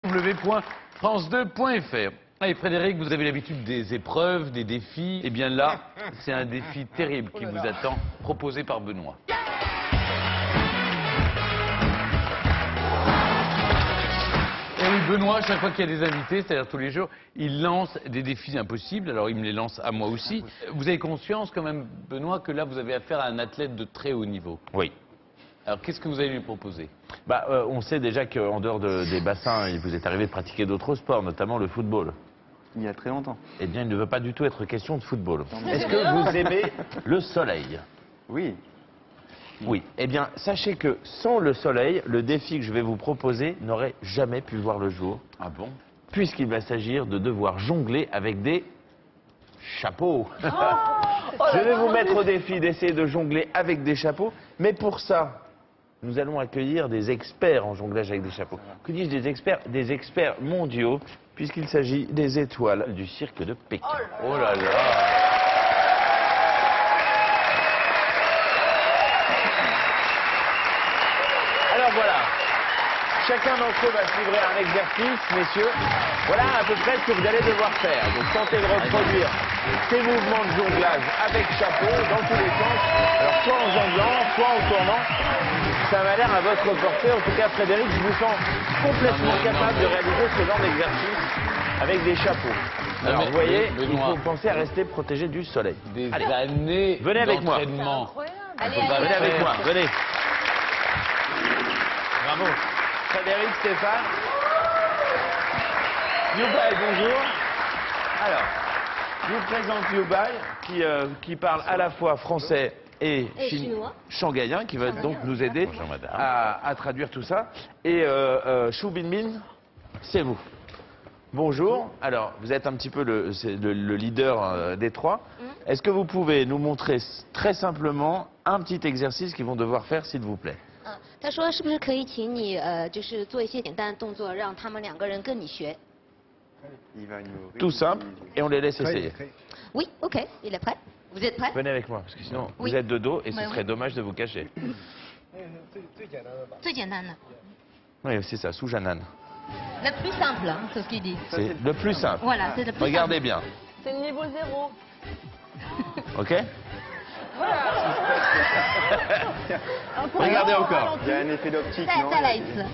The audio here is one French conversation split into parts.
www.france2.fr. Allez Frédéric, vous avez l'habitude des épreuves, des défis. Eh bien là, c'est un défi terrible qui vous attend, proposé par Benoît. Et oui, Benoît, chaque fois qu'il y a des invités, c'est-à-dire tous les jours, il lance des défis impossibles. Alors il me les lance à moi aussi. Vous avez conscience quand même, Benoît, que là vous avez affaire à un athlète de très haut niveau. Oui. Alors qu'est-ce que vous allez lui proposer? On sait déjà qu'en dehors des bassins, il vous est arrivé de pratiquer d'autres sports, notamment le football. Il y a très longtemps. Eh bien, il ne veut pas du tout être question de football. Est-ce que vous aimez le soleil? Oui. Oui. Eh bien, sachez que sans le soleil, le défi que je vais vous proposer n'aurait jamais pu voir le jour. Ah bon? Puisqu'il va s'agir de devoir jongler avec des chapeaux. Je vais vous mettre au défi d'essayer de jongler avec des chapeaux. Mais pour ça, nous allons accueillir des experts en jonglage avec des chapeaux. Que dis-je des experts? Des experts mondiaux, puisqu'il s'agit des étoiles du cirque de Pékin. Oh là là! Alors voilà, chacun d'entre eux va se livrer un exercice, messieurs. Voilà à peu près ce que vous allez devoir faire. Donc tentez de reproduire ces mouvements de jonglage avec chapeau dans tous les sens. Alors soit en jonglant, soit en tournant. Ça m'a l'air à votre portée. En tout cas, Frédéric, je vous sens complètement capable de réaliser ce genre d'exercice avec des chapeaux. Alors vous voyez, il faut penser à rester protégé du soleil. Des Allez. années Venez avec moi. d'entraînement. Allez, Venez avec moi, venez. Bravo. Frédéric, Stéphane. Yubai, bonjour. Alors, je vous présente Yubai, qui parle à la fois français et chinois. shanghaïen, qui va donc nous aider Bonjour, madame. à traduire tout ça. Et Shu Binbin, c'est vous. Bonjour. Alors, vous êtes un petit peu le leader des trois. Est-ce que vous pouvez nous montrer très simplement un petit exercice qu'ils vont devoir faire, s'il vous plaît? 他说是不是可以请你就是做一些简单的动作，让他们两个人跟你学 Tout simple, et on les laisse essayer. Oui, ok, il est prêt. Vous êtes prêt? Venez avec moi, parce que sinon Oui. vous êtes de dos et ce Oui, serait oui. dommage de vous cacher. 最简单的 Oui, c'est ça, sous Janan. Le plus simple, hein, c'est ce qu'il dit. C'est le plus simple. Voilà, c'est le plus Regardez simple. bien, C'est le niveau 0. ok? Regardez encore. Il y a un effet d'optique, non? 再来一次。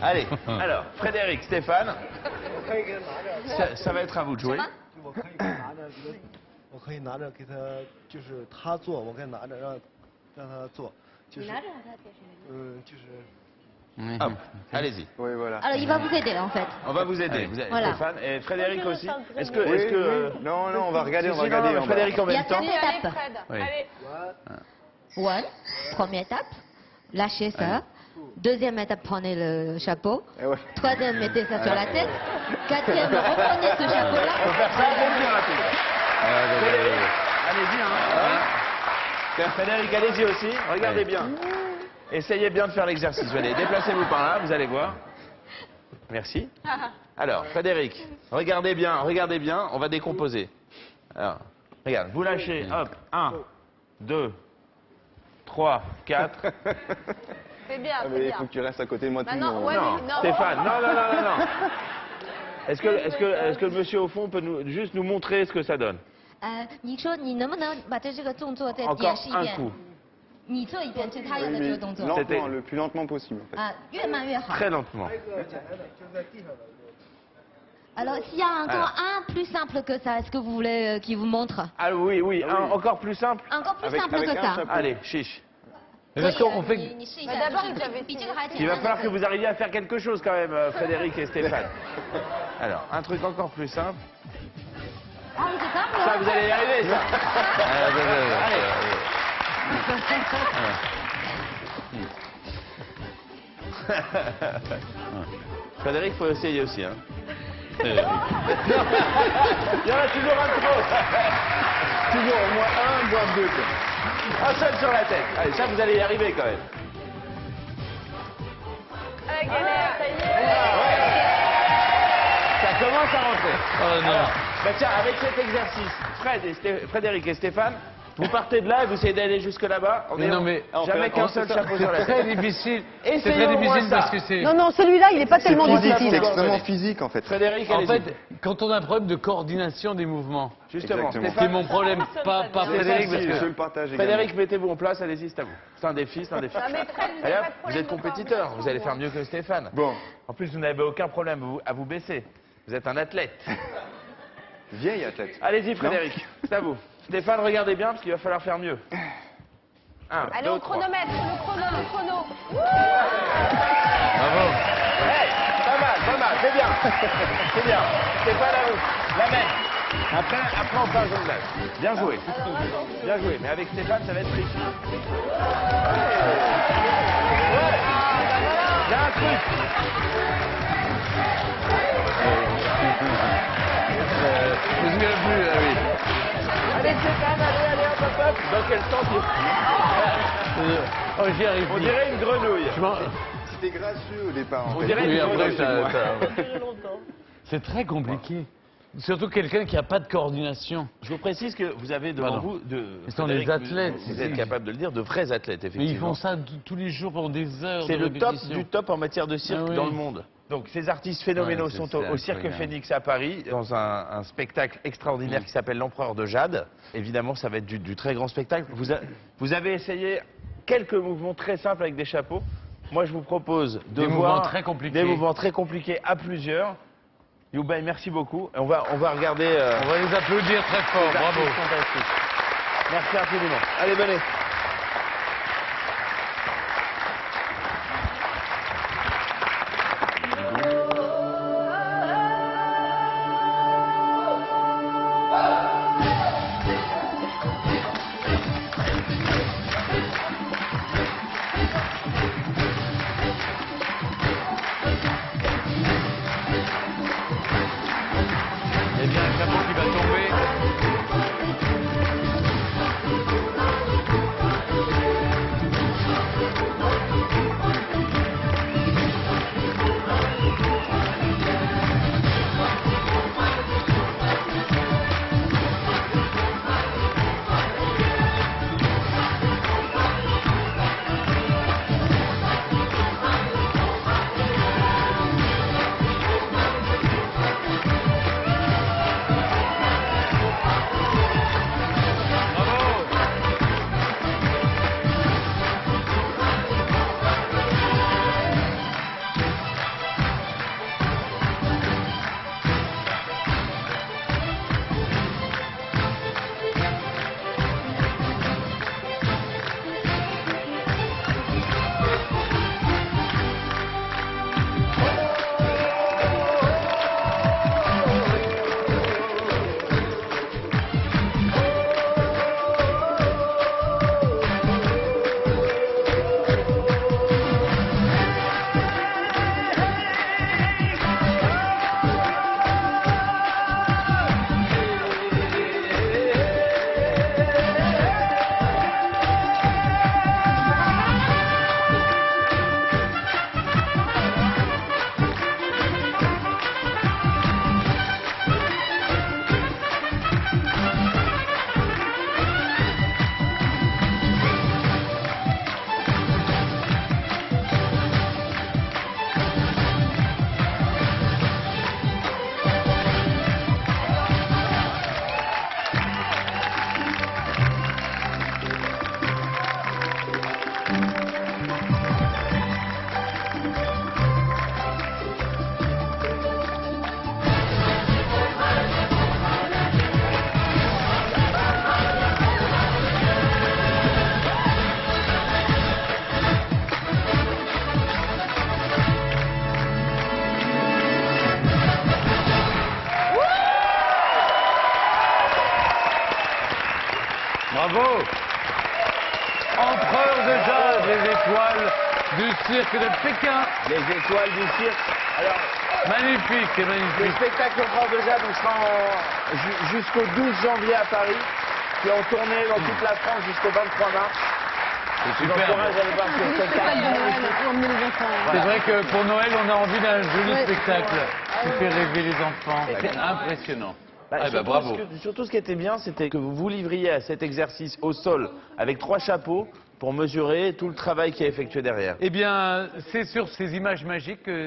Allez, alors, Frédéric, Stéphane, ça va être à vous de jouer. 我可以拿着给他，就是他做，我可以拿着让他做，就是就是。 Hop, allez-y. Oui, voilà. Alors il va vous aider en fait. On va vous aider. Vous avez Voilà. Stéphane et Frédéric aussi. Est-ce que, Oui, oui. Non, non, on va regarder, on va regarder. non, Frédéric en Il y a même temps. 4 étapes. Oui. Allez. One, première étape, lâchez ça. Deuxième étape, prenez le chapeau. Eh ouais. Troisième, mettez ça sur la tête. Quatrième, reprenez ce Faut chapeau-là. faire ça un peu plus rapide. Frédéric, allez-y. Hein. Frédéric, allez-y aussi. Regardez bien. Essayez bien de faire l'exercice. Venez, déplacez-vous par là, vous allez voir. Merci. Alors, Frédéric, regardez bien, on va décomposer. Alors, regarde, vous lâchez, hop, 1, 2, 3, 4. C'est bien, Ah, c'est mais il bien. faut que tu restes à côté de moi tout le Maintenant, long. ouais, Non, mais non. Stéphane, non. Est-ce que le monsieur au fond peut juste nous montrer ce que ça donne? 你说你能不能把这个动作再演 Encore 示一 un 遍？ coup. 你做一遍，就他用的 Oui, 这 mais 个动作。 lentement, le plus lentement possible, en fait. 啊，越慢越好。 Très lentement. Alors, s'il y a encore un plus simple que ça, est-ce que vous voulez qu'il vous montre? Ah oui, encore plus simple. Encore plus Avec- simple avec que un ça. chapeau. Allez, chiche. Parce qu'on fait...你试一 Bah, 下， d'abord, 就是 ils avaient 比 essayé. 这个还简 Il va 单 falloir 的 que vous arriviez à faire quelque chose quand même, Frédéric et Stéphane. Alors, un truc encore plus simple. Ah, c'est simple. Ça, vous allez y arriver, ça. Frédéric, faut essayer aussi. Hein. Il y en a toujours un trop. Toujours au moins un, voire deux. Quoi. Un seul sur la tête. Allez, ça, vous allez y arriver quand même. Ah, galère, ça y est. Ça commence à rentrer. Oh non. Alors, bah tiens, avec cet exercice, Frédéric et Stéphane, Vous partez de là et vous essayez d'aller jusque là-bas. Mais non, mais Jamais qu'un seul chapeau sur la c'est tête. très difficile. C'est Essayez très au moins difficile ça. parce que c'est. Non, non, celui-là, il n'est pas tellement Physique, difficile. c'est extrêmement physique en fait. Frédéric, En allez-y. fait, quand on a un problème de coordination des mouvements, Justement, Exactement. c'est mon problème, pas Frédéric, parce Je que. le partage également. Frédéric, mettez-vous en place, allez-y, c'est à vous. C'est un défi, c'est un défi. mais Fred, vous Allez, avez hop, pas de vous problème êtes de compétiteur, coordination, vous allez vous, faire hein. mieux que Stéphane. Bon, En plus, vous n'avez aucun problème à vous baisser. Vous êtes un athlète. vieille athlète. Allez-y, Frédéric, c'est à vous. Stéphane, regardez bien parce qu'il va falloir faire mieux. Allez, 2, au 3. chronomètre, le chrono. Bravo. Hey, pas mal, c'est bien. C'est bien. Stéphane, à vous. La même. Après, on fait un jonglage. Bien joué. Bien joué. Mais avec Stéphane, ça va être tricky. Ouais. Il y a un truc. Je me souviens plus, ah oui. Allez, Stéphane, allez, hop, hop, hop. Dans quel sens Oh, j'y arrive. On dirait une grenouille. Je m'en- C'était gracieux au départ. En On fait. dirait Oui, une après, grenouille. C'est très compliqué. Surtout quelqu'un qui n'a pas de coordination. Je vous précise que vous avez devant Pardon. vous de. Ce sont des Frédéric, athlètes, Vous êtes capable de le dire, de vrais athlètes, Mais effectivement. ils font ça tous les jours pendant des heures C'est de le top répétition. du top en matière de cirque Ah oui. dans le monde. Donc ces artistes phénoménaux Ouais, sont c'est au Cirque incroyable. Phénix à Paris, dans un spectacle extraordinaire qui s'appelle L'Empereur de Jade. Évidemment, ça va être du très grand spectacle. Vous avez essayé quelques mouvements très simples avec des chapeaux. Moi, je vous propose de Des voir mouvements très compliqués. des mouvements très compliqués à plusieurs. Youbay, merci beaucoup. Et on va regarder. On va les applaudir très fort, les bravo. artistes fantastiques. Merci infiniment. Allez, venez. Il y a bien un chapeau qui va tomber. Bravo. Bravo. Empereur de jade, les étoiles du cirque de Pékin. Les étoiles du cirque. Alors, Magnifique, c'est le magnifique. spectacle Empereur de Jade, on sera jusqu'au 12 janvier à Paris, puis en tournée dans toute la France jusqu'au 23 mars. C'est Je vous super. encourage à aller voir ce spectacle. Emmener les enfants. C'est vrai que pour Noël, on a envie d'un joli spectacle qui fait rêver les enfants. C'est impressionnant. bravo. Surtout ce qui était bien, c'était que vous vous livriez à cet exercice au sol avec 3 chapeaux pour mesurer tout le travail qui est effectué derrière. Eh bien, c'est sur ces images magiques que